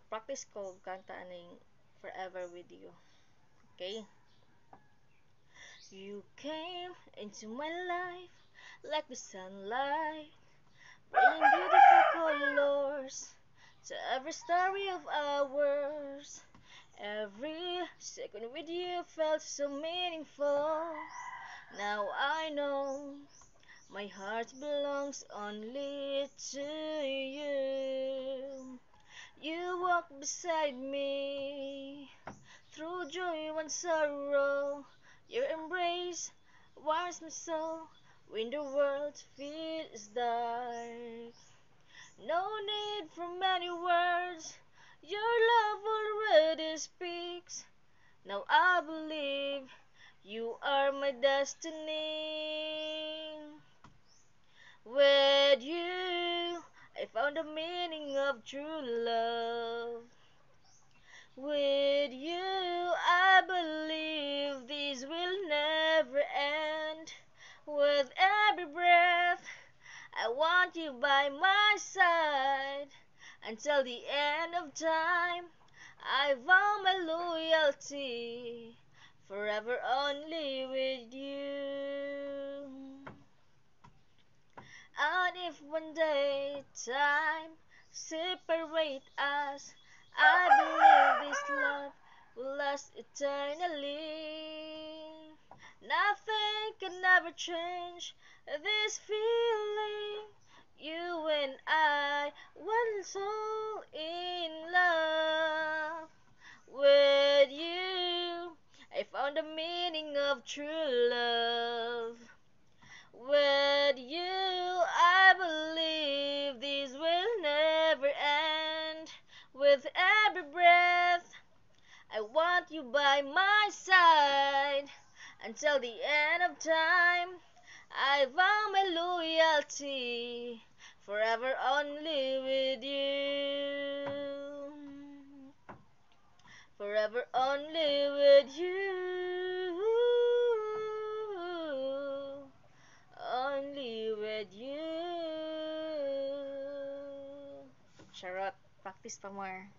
practice ko kanta aning Forever With You. Okay? You came into my life like the sunlight, bringing beautiful colors to every story of ours. Every second with you felt so meaningful. Now I know my heart belongs only to you. You walk beside me through joy and sorrow. Your embrace warms my soul when the world feels dark. No need for many words, your love already speaks. Now I believe you are my destiny. With you, I found the meaning of true love. With you, I believe this will never end. With every breath, I want you by my side. Until the end of time, I vow my loyalty, forever only with you. And if one day time separate us, I believe this love will last eternally. Nothing can ever change this feeling. You and I, one soul in love. With you, I found the meaning of true love. With you, I believe this will never end. With every breath, I want you by my side. Until the end of time, I vow my loyalty, forever only with you. Forever only with you. Only with you. Charot, practice pa more.